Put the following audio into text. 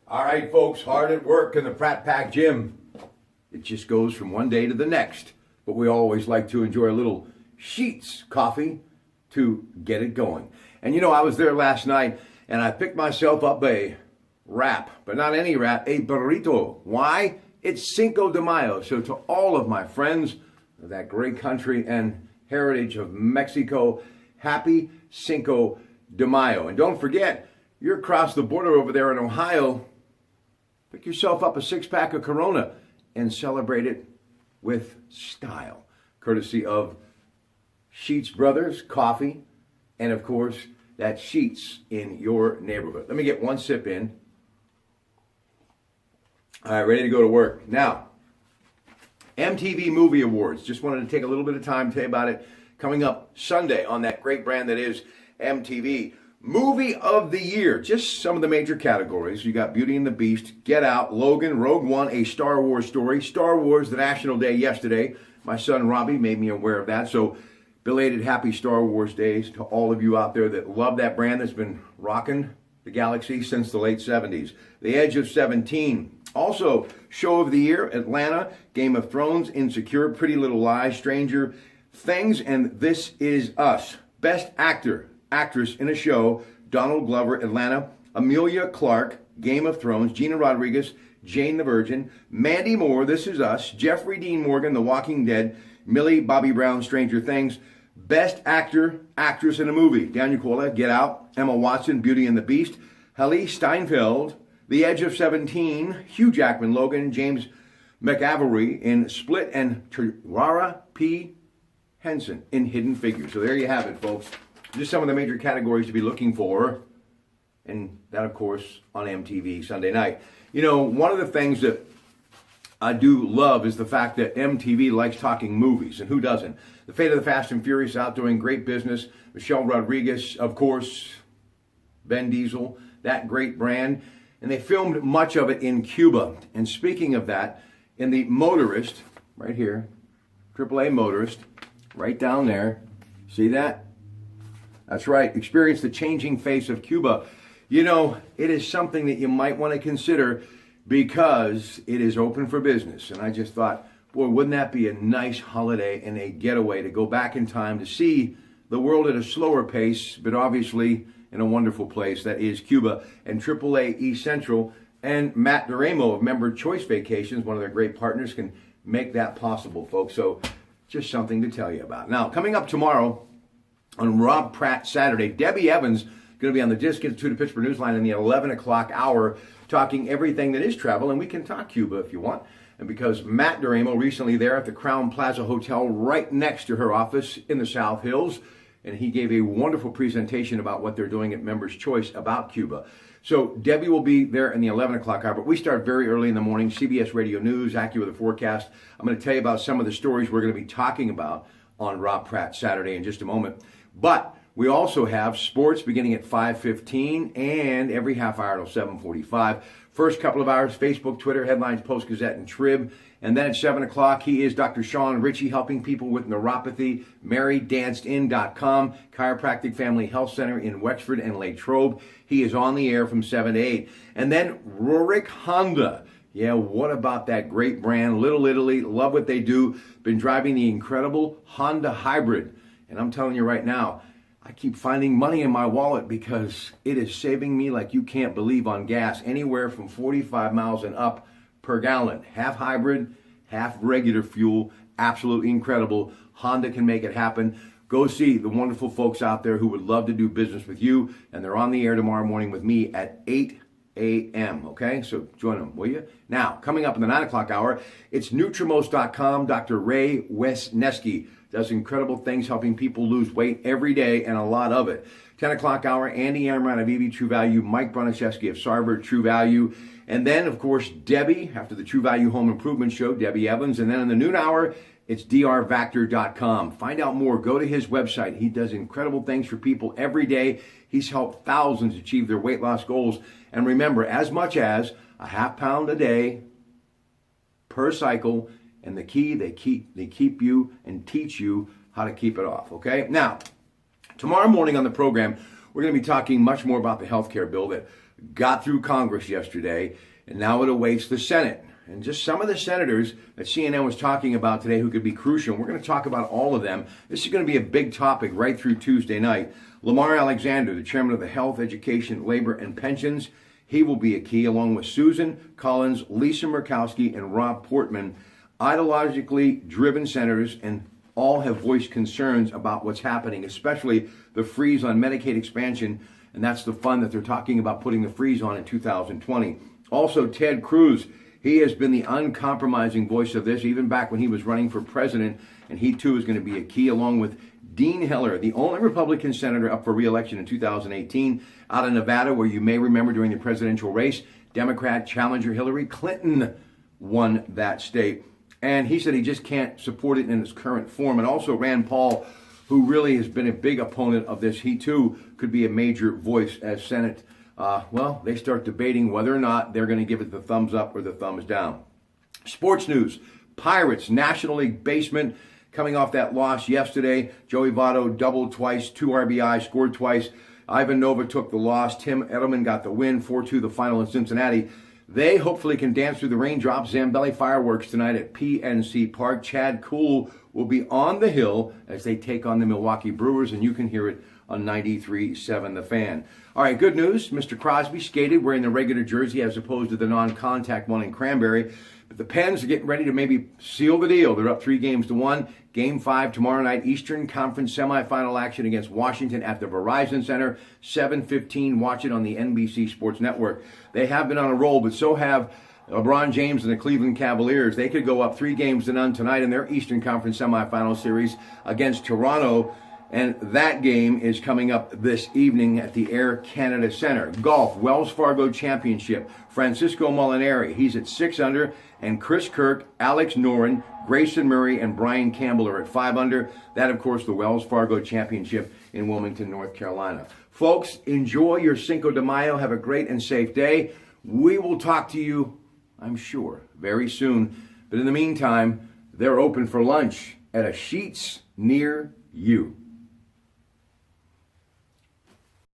All right, folks, hard at work in the Pratt Pack gym. It just goes from one day to the next. But we always like to enjoy a little Sheets coffee to get it going. And you know, I was there last night and I picked myself up a wrap, but not any wrap, a burrito. Why? It's Cinco de Mayo. So to all of my friends of that great country and heritage of Mexico, happy Cinco de Mayo. And don't forget, you're across the border over there in Ohio. Pick yourself up a six-pack of Corona and celebrate it with style, courtesy of Sheets Brothers Coffee, and of course, that Sheets in your neighborhood. Let me get one sip in. All right, ready to go to work. Now, MTV Movie Awards. Just wanted to take a little bit of time to tell you about it. Coming up Sunday on that great brand that is MTV. Movie of the Year, just some of the major categories. You got Beauty and the Beast, Get Out, Logan, Rogue One, A Star Wars Story, Star Wars, the National Day yesterday. My son Robbie made me aware of that. So belated happy Star Wars days to all of you out there that love that brand that's been rocking the galaxy since the late 70s. The Edge of 17. Also, Show of the Year, Atlanta, Game of Thrones, Insecure, Pretty Little Lies, Stranger Things, and This Is Us. Best Actor, Actress in a Show, Donald Glover, Atlanta, Emilia Clarke, Game of Thrones, Gina Rodriguez, Jane the Virgin, Mandy Moore, This Is Us, Jeffrey Dean Morgan, The Walking Dead, Millie Bobby Brown, Stranger Things. Best Actor, Actress in a Movie, Daniel Cola, Get Out, Emma Watson, Beauty and the Beast, Hallie Steinfeld, The Edge of 17, Hugh Jackman, Logan, James McAvoy in Split, and Taraji P. Henson in Hidden Figures. So there you have it, folks. Just some of the major categories to be looking for. And that, of course, on MTV Sunday night. You know, one of the things that I do love is the fact that MTV likes talking movies. And who doesn't? The Fate of the Fast and Furious out doing great business. Michelle Rodriguez, of course, Ben Diesel, that great brand. And they filmed much of it in Cuba. And speaking of that, in the Motorist, right here, AAA Motorist, right down there, see that? That's right, experience the changing face of Cuba. You know, it is something that you might want to consider because it is open for business. And I just thought, boy, wouldn't that be a nice holiday and a getaway to go back in time to see the world at a slower pace, but obviously in a wonderful place that is Cuba. And AAA East Central and Matt Duramo of Member Choice Vacations, one of their great partners, can make that possible, folks. So just something to tell you about. Now, coming up tomorrow on Rob Pratt Saturday, Debbie Evans going to be on the Disc Institute of Pittsburgh Newsline in the 11 o'clock hour talking everything that is travel, and we can talk Cuba if you want. And because Matt Duramo recently there at the Crown Plaza Hotel right next to her office in the South Hills, and he gave a wonderful presentation about what they're doing at Members' Choice about Cuba. So Debbie will be there in the 11 o'clock hour, but we start very early in the morning. CBS Radio News, AccuWeather forecast. I'm going to tell you about some of the stories we're going to be talking about on Rob Pratt Saturday in just a moment. But we also have sports beginning at 5:15 and every half hour till 7:45. First couple of hours, Facebook, Twitter, headlines, Post Gazette, and Trib. And then at 7 o'clock, he is Dr. Sean Ritchie helping people with neuropathy. MaryDancedIn.com, Chiropractic Family Health Center in Wexford and Latrobe. He is on the air from 7 to 8. And then Rurik Honda. Yeah, what about that great brand? Little Italy, love what they do. Been driving the incredible Honda Hybrid. And I'm telling you right now, I keep finding money in my wallet because it is saving me like you can't believe on gas, anywhere from 45 miles and up per gallon. Half hybrid, half regular fuel. Absolutely incredible. Honda can make it happen. Go see the wonderful folks out there who would love to do business with you. And they're on the air tomorrow morning with me at 8 a.m. Okay, so join them, will you? Now, coming up in the 9 o'clock hour, it's Nutrimos.com. Dr. Ray Wesneski does incredible things helping people lose weight every day and a lot of it. 10 o'clock hour, Andy Amron of EV True Value, Mike Broniszewski of Sarver True Value, and then, of course, Debbie, after the True Value Home Improvement Show, Debbie Evans, and then in the noon hour, it's drvactor.com. Find out more. Go to his website. He does incredible things for people every day. He's helped thousands achieve their weight loss goals. And remember, as much as a half pound a day per cycle, and the key, they keep you and teach you how to keep it off, okay? Now, tomorrow morning on the program, we're going to be talking much more about the health care bill that got through Congress yesterday, and now it awaits the Senate. And just some of the senators that CNN was talking about today who could be crucial. We're going to talk about all of them. This is going to be a big topic right through Tuesday night. Lamar Alexander, the chairman of the Health, Education, Labor, and Pensions, he will be a key, along with Susan Collins, Lisa Murkowski, and Rob Portman, ideologically driven senators, and all have voiced concerns about what's happening, especially the freeze on Medicaid expansion, and that's the fund that they're talking about putting the freeze on in 2020. Also, Ted Cruz, he has been the uncompromising voice of this, even back when he was running for president, and he too is going to be a key, along with Dean Heller, the only Republican senator up for re-election in 2018 out of Nevada, where you may remember during the presidential race, Democrat challenger Hillary Clinton won that state. And he said he just can't support it in its current form. And also Rand Paul, who really has been a big opponent of this, he too could be a major voice as Senate. They start debating whether or not they're going to give it the thumbs up or the thumbs down. Sports news. Pirates, National League basement, coming off that loss yesterday. Joey Votto doubled twice, 2 RBI, scored twice. Ivan Nova took the loss. Tim Edelman got the win, 4-2 the final in Cincinnati. They hopefully can dance through the raindrops. Zambelli fireworks tonight at PNC Park. Chad Kuhl will be on the hill as they take on the Milwaukee Brewers, and you can hear it on 93.7 The Fan. All right, good news. Mr. Crosby skated wearing the regular jersey as opposed to the non-contact one in Cranberry. But the Pens are getting ready to maybe seal the deal. They're up 3-1. Game 5 tomorrow night, Eastern Conference semifinal action against Washington at the Verizon Center, 7:15. Watch it on the NBC Sports Network. They have been on a roll, but so have LeBron James and the Cleveland Cavaliers. They could go up 3-0 tonight in their Eastern Conference semifinal series against Toronto. And that game is coming up this evening at the Air Canada Center. Golf, Wells Fargo Championship. Francisco Molinari, he's at 6 under. And Chris Kirk, Alex Noren, Grayson Murray, and Brian Campbell are at 5 under. That, of course, the Wells Fargo Championship in Wilmington, North Carolina. Folks, enjoy your Cinco de Mayo. Have a great and safe day. We will talk to you, I'm sure, very soon. But in the meantime, they're open for lunch at a Sheetz near you.